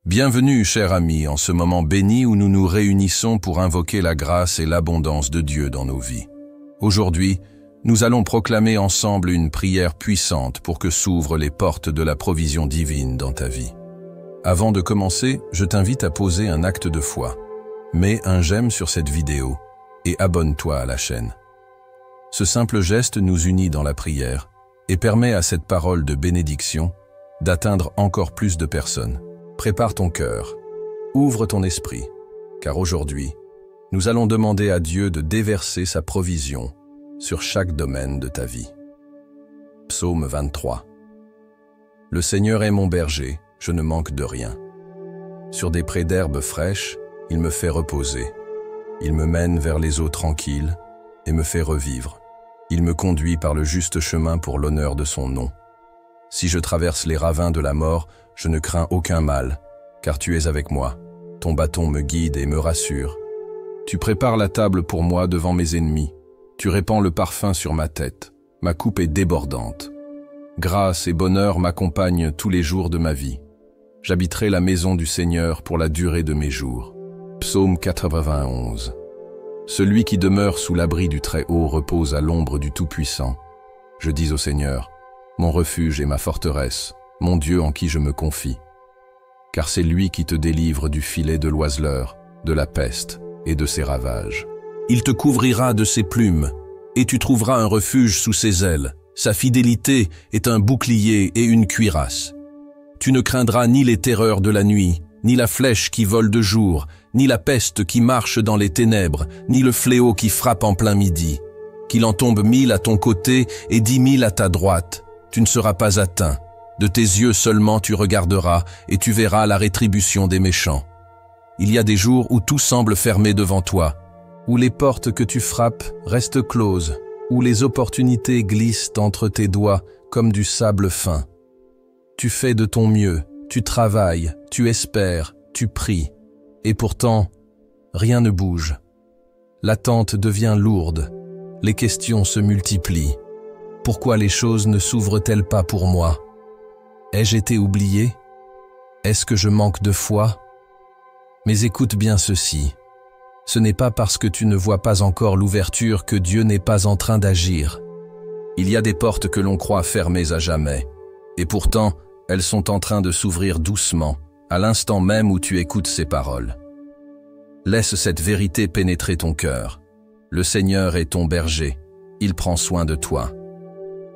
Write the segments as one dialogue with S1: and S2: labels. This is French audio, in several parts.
S1: Bienvenue, cher ami, en ce moment béni où nous nous réunissons pour invoquer la grâce et l'abondance de Dieu dans nos vies. Aujourd'hui, nous allons proclamer ensemble une prière puissante pour que s'ouvrent les portes de la provision divine dans ta vie. Avant de commencer, je t'invite à poser un acte de foi. Mets un j'aime sur cette vidéo et abonne-toi à la chaîne. Ce simple geste nous unit dans la prière et permet à cette parole de bénédiction d'atteindre encore plus de personnes. Prépare ton cœur, ouvre ton esprit, car aujourd'hui, nous allons demander à Dieu de déverser sa provision sur chaque domaine de ta vie. Psaume 23. Le Seigneur est mon berger, je ne manque de rien. Sur des prés d'herbes fraîches, il me fait reposer. Il me mène vers les eaux tranquilles et me fait revivre. Il me conduit par le juste chemin pour l'honneur de son nom. Si je traverse les ravins de la mort, je ne crains aucun mal, car tu es avec moi. Ton bâton me guide et me rassure. Tu prépares la table pour moi devant mes ennemis. Tu répands le parfum sur ma tête. Ma coupe est débordante. Grâce et bonheur m'accompagnent tous les jours de ma vie. J'habiterai la maison du Seigneur pour la durée de mes jours. Psaume 91. Celui qui demeure sous l'abri du Très-Haut repose à l'ombre du Tout-Puissant. Je dis au Seigneur, mon refuge et ma forteresse, mon Dieu en qui je me confie. Car c'est lui qui te délivre du filet de l'oiseleur, de la peste et de ses ravages. Il te couvrira de ses plumes, et tu trouveras un refuge sous ses ailes. Sa fidélité est un bouclier et une cuirasse. Tu ne craindras ni les terreurs de la nuit, ni la flèche qui vole de jour, ni la peste qui marche dans les ténèbres, ni le fléau qui frappe en plein midi. Qu'il en tombe 1000 à ton côté et 10 000 à ta droite, tu ne seras pas atteint. De tes yeux seulement tu regarderas et tu verras la rétribution des méchants. Il y a des jours où tout semble fermé devant toi, où les portes que tu frappes restent closes, où les opportunités glissent entre tes doigts comme du sable fin. Tu fais de ton mieux, tu travailles, tu espères, tu pries, et pourtant, rien ne bouge. L'attente devient lourde, les questions se multiplient. Pourquoi les choses ne s'ouvrent-elles pas pour moi? Ai-je été oublié? Est-ce que je manque de foi? Mais écoute bien ceci. Ce n'est pas parce que tu ne vois pas encore l'ouverture que Dieu n'est pas en train d'agir. Il y a des portes que l'on croit fermées à jamais, et pourtant, elles sont en train de s'ouvrir doucement, à l'instant même où tu écoutes ces paroles. Laisse cette vérité pénétrer ton cœur. Le Seigneur est ton berger, il prend soin de toi.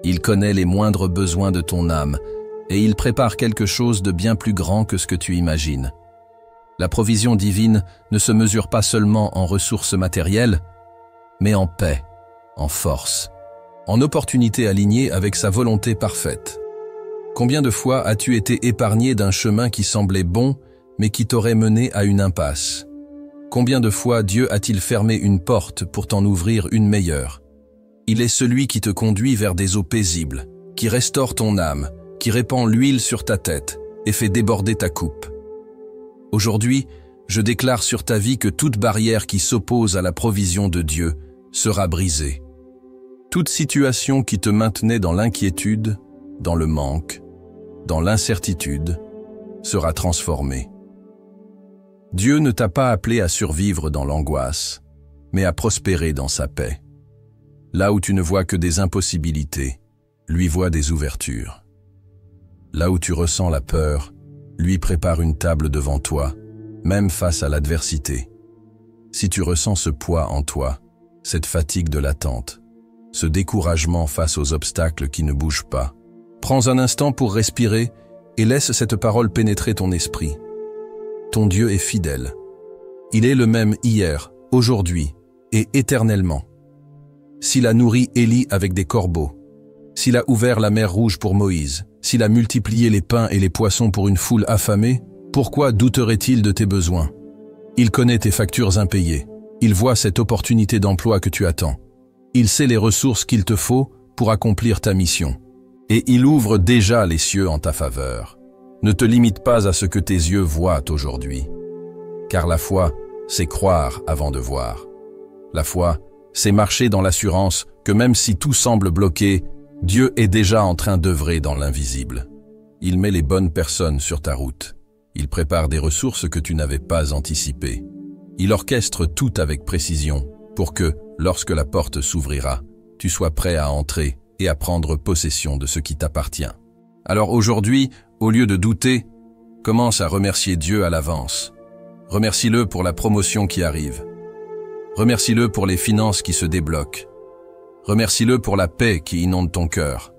S1: Il connaît les moindres besoins de ton âme, et il prépare quelque chose de bien plus grand que ce que tu imagines. La provision divine ne se mesure pas seulement en ressources matérielles, mais en paix, en force, en opportunités alignées avec sa volonté parfaite. Combien de fois as-tu été épargné d'un chemin qui semblait bon, mais qui t'aurait mené à une impasse? Combien de fois Dieu a-t-il fermé une porte pour t'en ouvrir une meilleure? Il est celui qui te conduit vers des eaux paisibles, qui restaure ton âme, qui répand l'huile sur ta tête et fait déborder ta coupe. Aujourd'hui, je déclare sur ta vie que toute barrière qui s'oppose à la provision de Dieu sera brisée. Toute situation qui te maintenait dans l'inquiétude, dans le manque, dans l'incertitude, sera transformée. Dieu ne t'a pas appelé à survivre dans l'angoisse, mais à prospérer dans sa paix. Là où tu ne vois que des impossibilités, lui voit des ouvertures. Là où tu ressens la peur, lui prépare une table devant toi, même face à l'adversité. Si tu ressens ce poids en toi, cette fatigue de l'attente, ce découragement face aux obstacles qui ne bougent pas, prends un instant pour respirer et laisse cette parole pénétrer ton esprit. Ton Dieu est fidèle. Il est le même hier, aujourd'hui et éternellement. S'il a nourri Élie avec des corbeaux, s'il a ouvert la mer Rouge pour Moïse, s'il a multiplié les pains et les poissons pour une foule affamée, pourquoi douterait-il de tes besoins? Il connaît tes factures impayées. Il voit cette opportunité d'emploi que tu attends. Il sait les ressources qu'il te faut pour accomplir ta mission. Et il ouvre déjà les cieux en ta faveur. Ne te limite pas à ce que tes yeux voient aujourd'hui. Car la foi, c'est croire avant de voir. La foi, c'est marcher dans l'assurance que même si tout semble bloqué, Dieu est déjà en train d'œuvrer dans l'invisible. Il met les bonnes personnes sur ta route. Il prépare des ressources que tu n'avais pas anticipées. Il orchestre tout avec précision pour que, lorsque la porte s'ouvrira, tu sois prêt à entrer et à prendre possession de ce qui t'appartient. Alors aujourd'hui, au lieu de douter, commence à remercier Dieu à l'avance. Remercie-le pour la promotion qui arrive. Remercie-le pour les finances qui se débloquent. Remercie-le pour la paix qui inonde ton cœur.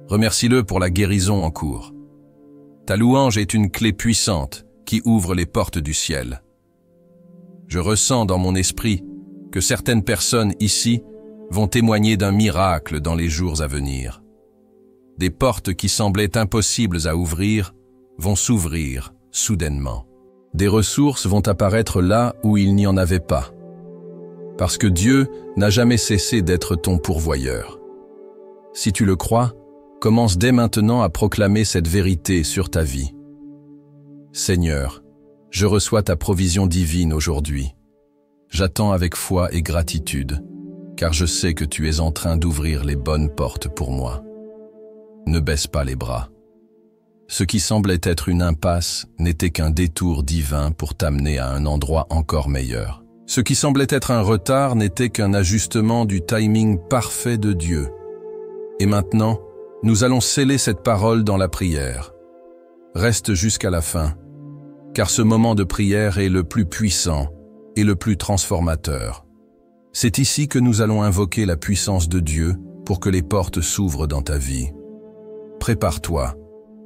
S1: Remercie-le pour la guérison en cours. Ta louange est une clé puissante qui ouvre les portes du ciel. Je ressens dans mon esprit que certaines personnes ici vont témoigner d'un miracle dans les jours à venir. Des portes qui semblaient impossibles à ouvrir vont s'ouvrir soudainement. Des ressources vont apparaître là où il n'y en avait pas. Parce que Dieu n'a jamais cessé d'être ton pourvoyeur. Si tu le crois, commence dès maintenant à proclamer cette vérité sur ta vie. Seigneur, je reçois ta provision divine aujourd'hui. J'attends avec foi et gratitude, car je sais que tu es en train d'ouvrir les bonnes portes pour moi. Ne baisse pas les bras. Ce qui semblait être une impasse n'était qu'un détour divin pour t'amener à un endroit encore meilleur. Ce qui semblait être un retard n'était qu'un ajustement du timing parfait de Dieu. Et maintenant, nous allons sceller cette parole dans la prière. Reste jusqu'à la fin, car ce moment de prière est le plus puissant et le plus transformateur. C'est ici que nous allons invoquer la puissance de Dieu pour que les portes s'ouvrent dans ta vie. Prépare-toi,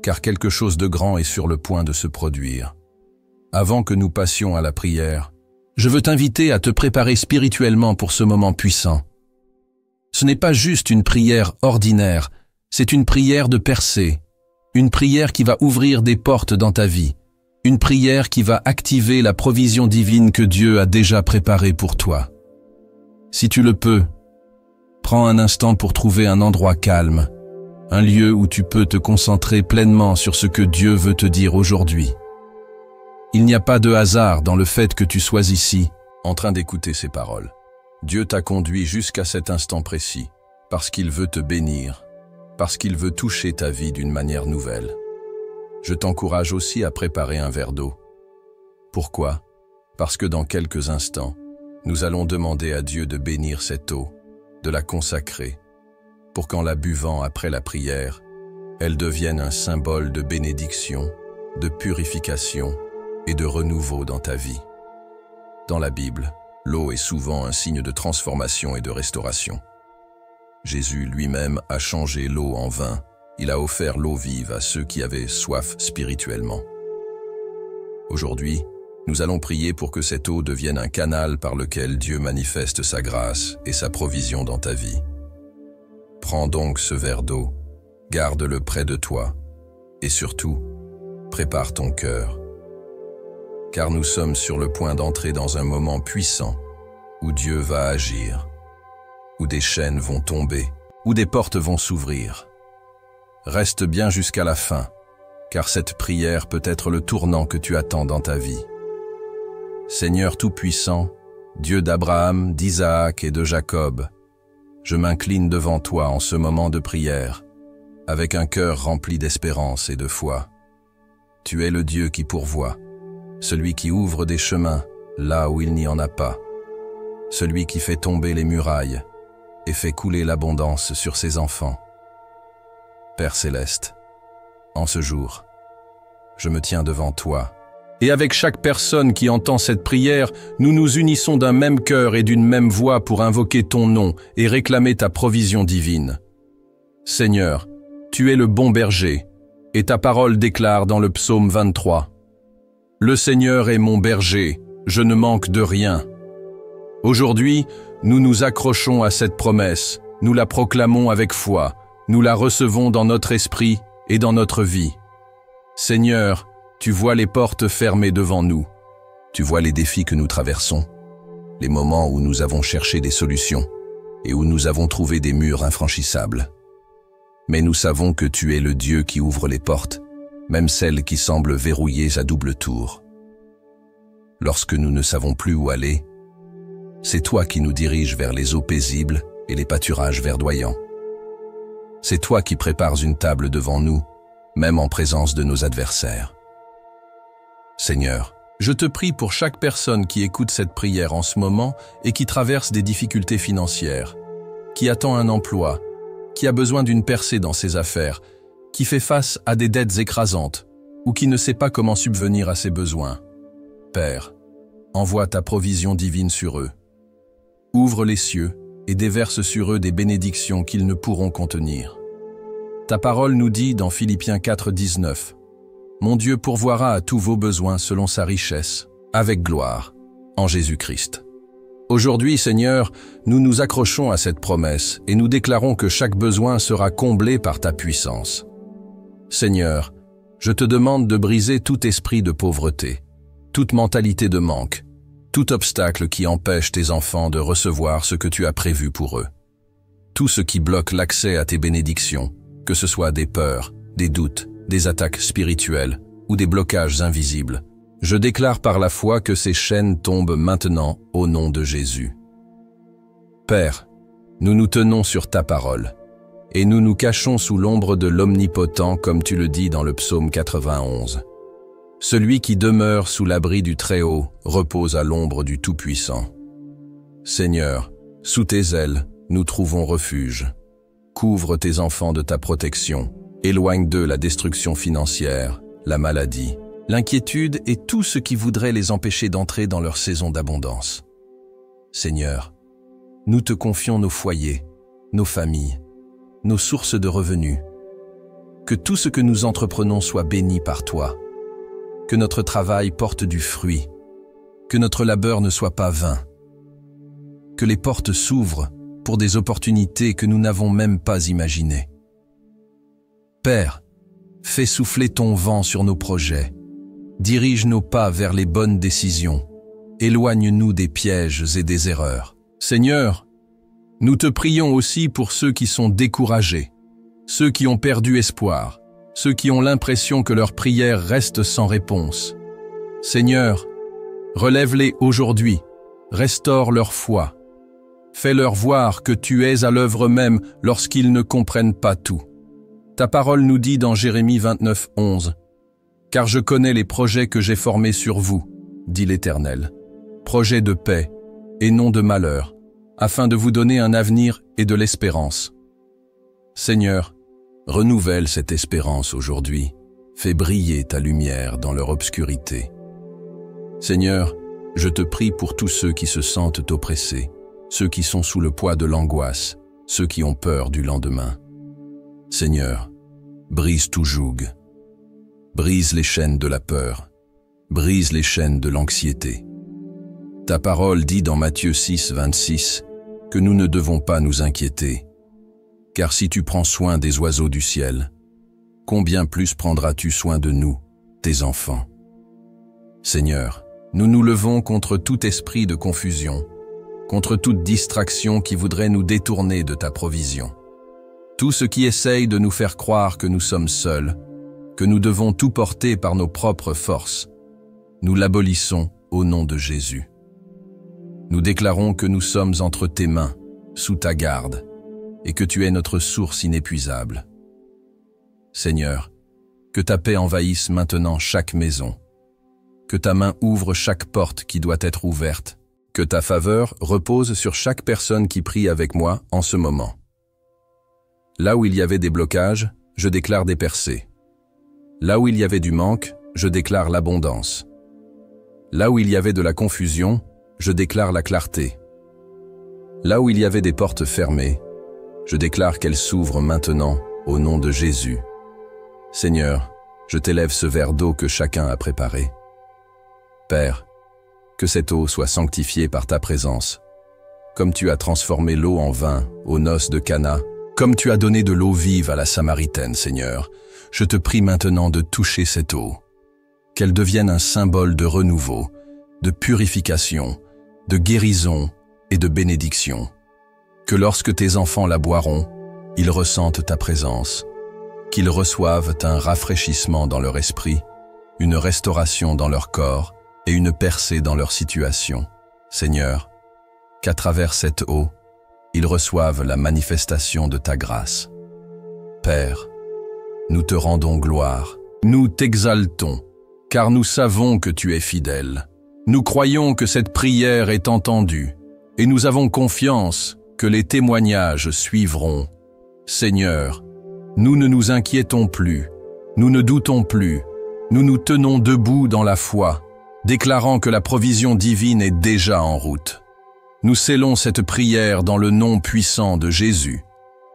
S1: car quelque chose de grand est sur le point de se produire. Avant que nous passions à la prière, je veux t'inviter à te préparer spirituellement pour ce moment puissant. Ce n'est pas juste une prière ordinaire, c'est une prière de percée, une prière qui va ouvrir des portes dans ta vie, une prière qui va activer la provision divine que Dieu a déjà préparée pour toi. Si tu le peux, prends un instant pour trouver un endroit calme, un lieu où tu peux te concentrer pleinement sur ce que Dieu veut te dire aujourd'hui. Il n'y a pas de hasard dans le fait que tu sois ici, en train d'écouter ces paroles. Dieu t'a conduit jusqu'à cet instant précis, parce qu'il veut te bénir, parce qu'il veut toucher ta vie d'une manière nouvelle. Je t'encourage aussi à préparer un verre d'eau. Pourquoi? Parce que dans quelques instants, nous allons demander à Dieu de bénir cette eau, de la consacrer, pour qu'en la buvant après la prière, elle devienne un symbole de bénédiction, de purification et de renouveau dans ta vie. Dans la Bible, l'eau est souvent un signe de transformation et de restauration. Jésus lui-même a changé l'eau en vin. Il a offert l'eau vive à ceux qui avaient soif spirituellement. Aujourd'hui, nous allons prier pour que cette eau devienne un canal par lequel Dieu manifeste sa grâce et sa provision dans ta vie. Prends donc ce verre d'eau, garde-le près de toi et surtout, prépare ton cœur. Car nous sommes sur le point d'entrer dans un moment puissant où Dieu va agir, où des chaînes vont tomber, où des portes vont s'ouvrir. Reste bien jusqu'à la fin, car cette prière peut être le tournant que tu attends dans ta vie. Seigneur Tout-Puissant, Dieu d'Abraham, d'Isaac et de Jacob, je m'incline devant toi en ce moment de prière, avec un cœur rempli d'espérance et de foi. Tu es le Dieu qui pourvoit, celui qui ouvre des chemins là où il n'y en a pas, celui qui fait tomber les murailles et fait couler l'abondance sur ses enfants. Père Céleste, en ce jour, je me tiens devant toi. Et avec chaque personne qui entend cette prière, nous nous unissons d'un même cœur et d'une même voix pour invoquer ton nom et réclamer ta provision divine. Seigneur, tu es le bon berger, et ta parole déclare dans le psaume 23. Le Seigneur est mon berger, je ne manque de rien. Aujourd'hui, nous nous accrochons à cette promesse, nous la proclamons avec foi, nous la recevons dans notre esprit et dans notre vie. Seigneur, tu vois les portes fermées devant nous. Tu vois les défis que nous traversons, les moments où nous avons cherché des solutions et où nous avons trouvé des murs infranchissables. Mais nous savons que tu es le Dieu qui ouvre les portes, même celles qui semblent verrouillées à double tour. Lorsque nous ne savons plus où aller, c'est toi qui nous diriges vers les eaux paisibles et les pâturages verdoyants. C'est toi qui prépares une table devant nous, même en présence de nos adversaires. Seigneur, je te prie pour chaque personne qui écoute cette prière en ce moment et qui traverse des difficultés financières, qui attend un emploi, qui a besoin d'une percée dans ses affaires, qui fait face à des dettes écrasantes ou qui ne sait pas comment subvenir à ses besoins. Père, envoie ta provision divine sur eux. Ouvre les cieux et déverse sur eux des bénédictions qu'ils ne pourront contenir. Ta parole nous dit dans Philippiens 4:19, « Mon Dieu pourvoira à tous vos besoins selon sa richesse, avec gloire, en Jésus-Christ. » Aujourd'hui, Seigneur, nous nous accrochons à cette promesse et nous déclarons que chaque besoin sera comblé par ta puissance. Seigneur, je te demande de briser tout esprit de pauvreté, toute mentalité de manque, tout obstacle qui empêche tes enfants de recevoir ce que tu as prévu pour eux. Tout ce qui bloque l'accès à tes bénédictions, que ce soit des peurs, des doutes, des attaques spirituelles ou des blocages invisibles. Je déclare par la foi que ces chaînes tombent maintenant au nom de Jésus. Père, nous nous tenons sur ta parole, et nous nous cachons sous l'ombre de l'Omnipotent comme tu le dis dans le psaume 91. Celui qui demeure sous l'abri du Très-Haut repose à l'ombre du Tout-Puissant. Seigneur, sous tes ailes, nous trouvons refuge. Couvre tes enfants de ta protection, éloigne d'eux la destruction financière, la maladie, l'inquiétude et tout ce qui voudrait les empêcher d'entrer dans leur saison d'abondance. Seigneur, nous te confions nos foyers, nos familles, nos sources de revenus. Que tout ce que nous entreprenons soit béni par toi. Que notre travail porte du fruit. Que notre labeur ne soit pas vain. Que les portes s'ouvrent pour des opportunités que nous n'avons même pas imaginées. Père, fais souffler ton vent sur nos projets. Dirige nos pas vers les bonnes décisions. Éloigne-nous des pièges et des erreurs. Seigneur, nous te prions aussi pour ceux qui sont découragés, ceux qui ont perdu espoir, ceux qui ont l'impression que leurs prières restent sans réponse. Seigneur, relève-les aujourd'hui, restaure leur foi. Fais-leur voir que tu es à l'œuvre même lorsqu'ils ne comprennent pas tout. Ta parole nous dit dans Jérémie 29:11, « Car je connais les projets que j'ai formés sur vous, dit l'Éternel, projets de paix et non de malheur, afin de vous donner un avenir et de l'espérance. » Seigneur, renouvelle cette espérance aujourd'hui, fais briller ta lumière dans leur obscurité. Seigneur, je te prie pour tous ceux qui se sentent oppressés, ceux qui sont sous le poids de l'angoisse, ceux qui ont peur du lendemain. Seigneur, brise tout joug. Brise les chaînes de la peur, brise les chaînes de l'anxiété. Ta parole dit dans Matthieu 6:26 que nous ne devons pas nous inquiéter, car si tu prends soin des oiseaux du ciel, combien plus prendras-tu soin de nous, tes enfants? Seigneur, nous nous levons contre tout esprit de confusion, contre toute distraction qui voudrait nous détourner de ta provision. Tout ce qui essaye de nous faire croire que nous sommes seuls, que nous devons tout porter par nos propres forces, nous l'abolissons au nom de Jésus. Nous déclarons que nous sommes entre tes mains, sous ta garde, et que tu es notre source inépuisable. Seigneur, que ta paix envahisse maintenant chaque maison, que ta main ouvre chaque porte qui doit être ouverte, que ta faveur repose sur chaque personne qui prie avec moi en ce moment. Là où il y avait des blocages, je déclare des percées. Là où il y avait du manque, je déclare l'abondance. Là où il y avait de la confusion, je déclare la clarté. Là où il y avait des portes fermées, je déclare qu'elles s'ouvrent maintenant au nom de Jésus. Seigneur, je t'élève ce verre d'eau que chacun a préparé. Père, que cette eau soit sanctifiée par ta présence, comme tu as transformé l'eau en vin aux noces de Cana, comme tu as donné de l'eau vive à la Samaritaine, Seigneur, je te prie maintenant de toucher cette eau, qu'elle devienne un symbole de renouveau, de purification, de guérison et de bénédiction. Que lorsque tes enfants la boiront, ils ressentent ta présence, qu'ils reçoivent un rafraîchissement dans leur esprit, une restauration dans leur corps et une percée dans leur situation. Seigneur, qu'à travers cette eau, ils reçoivent la manifestation de ta grâce. Père, nous te rendons gloire, nous t'exaltons, car nous savons que tu es fidèle. Nous croyons que cette prière est entendue, et nous avons confiance que les témoignages suivront. Seigneur, nous ne nous inquiétons plus, nous ne doutons plus, nous nous tenons debout dans la foi, déclarant que la provision divine est déjà en route. Nous scellons cette prière dans le nom puissant de Jésus.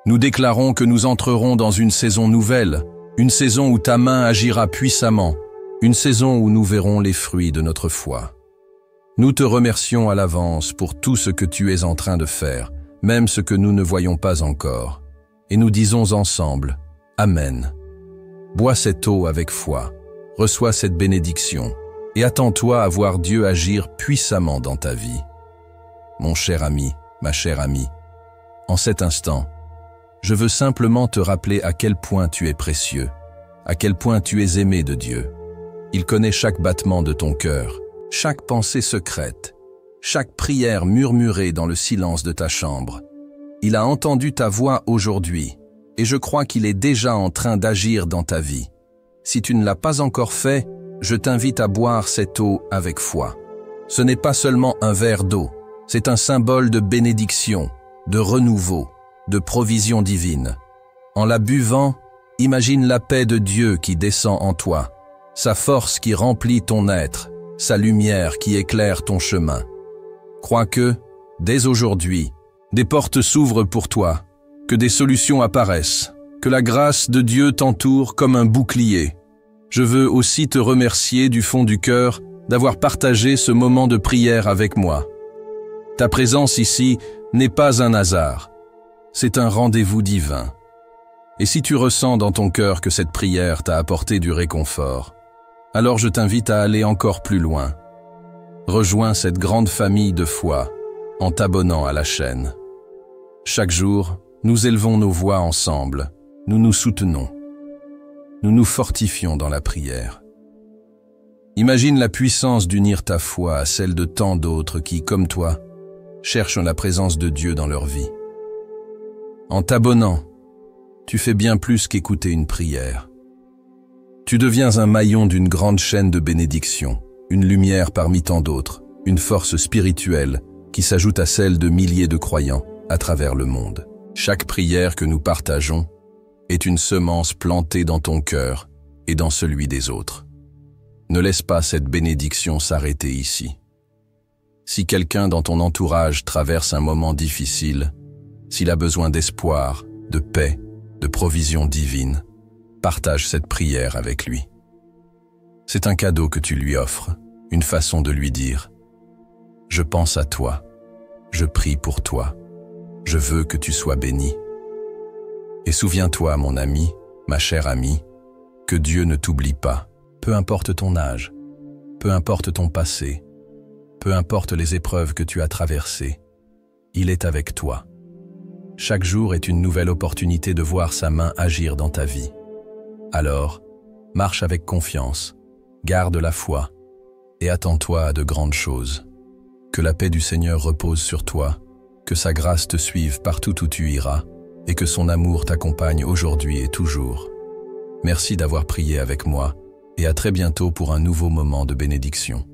S1: Nous déclarons que nous entrerons dans une saison nouvelle, une saison où ta main agira puissamment, une saison où nous verrons les fruits de notre foi. Nous te remercions à l'avance pour tout ce que tu es en train de faire, même ce que nous ne voyons pas encore. Et nous disons ensemble, Amen. Bois cette eau avec foi, reçois cette bénédiction, et attends-toi à voir Dieu agir puissamment dans ta vie. Mon cher ami, ma chère amie, en cet instant, je veux simplement te rappeler à quel point tu es précieux, à quel point tu es aimé de Dieu. Il connaît chaque battement de ton cœur, chaque pensée secrète, chaque prière murmurée dans le silence de ta chambre. Il a entendu ta voix aujourd'hui, et je crois qu'il est déjà en train d'agir dans ta vie. Si tu ne l'as pas encore fait, je t'invite à boire cette eau avec foi. Ce n'est pas seulement un verre d'eau, c'est un symbole de bénédiction, de renouveau, de provision divine. En la buvant, imagine la paix de Dieu qui descend en toi, sa force qui remplit ton être, sa lumière qui éclaire ton chemin. Crois que, dès aujourd'hui, des portes s'ouvrent pour toi, que des solutions apparaissent, que la grâce de Dieu t'entoure comme un bouclier. Je veux aussi te remercier du fond du cœur d'avoir partagé ce moment de prière avec moi. Ta présence ici n'est pas un hasard, c'est un rendez-vous divin. Et si tu ressens dans ton cœur que cette prière t'a apporté du réconfort, alors je t'invite à aller encore plus loin. Rejoins cette grande famille de foi en t'abonnant à la chaîne. Chaque jour, nous élevons nos voix ensemble, nous nous soutenons. Nous nous fortifions dans la prière. Imagine la puissance d'unir ta foi à celle de tant d'autres qui, comme toi, cherchent la présence de Dieu dans leur vie. En t'abonnant, tu fais bien plus qu'écouter une prière. Tu deviens un maillon d'une grande chaîne de bénédiction, une lumière parmi tant d'autres, une force spirituelle qui s'ajoute à celle de milliers de croyants à travers le monde. Chaque prière que nous partageons est une semence plantée dans ton cœur et dans celui des autres. Ne laisse pas cette bénédiction s'arrêter ici. Si quelqu'un dans ton entourage traverse un moment difficile, s'il a besoin d'espoir, de paix, de provision divine, partage cette prière avec lui. C'est un cadeau que tu lui offres, une façon de lui dire « Je pense à toi, je prie pour toi, je veux que tu sois béni. » Et souviens-toi, mon ami, ma chère amie, que Dieu ne t'oublie pas, peu importe ton âge, peu importe ton passé, peu importe les épreuves que tu as traversées, il est avec toi. Chaque jour est une nouvelle opportunité de voir sa main agir dans ta vie. Alors, marche avec confiance, garde la foi et attends-toi à de grandes choses. Que la paix du Seigneur repose sur toi, que sa grâce te suive partout où tu iras et que son amour t'accompagne aujourd'hui et toujours. Merci d'avoir prié avec moi et à très bientôt pour un nouveau moment de bénédiction.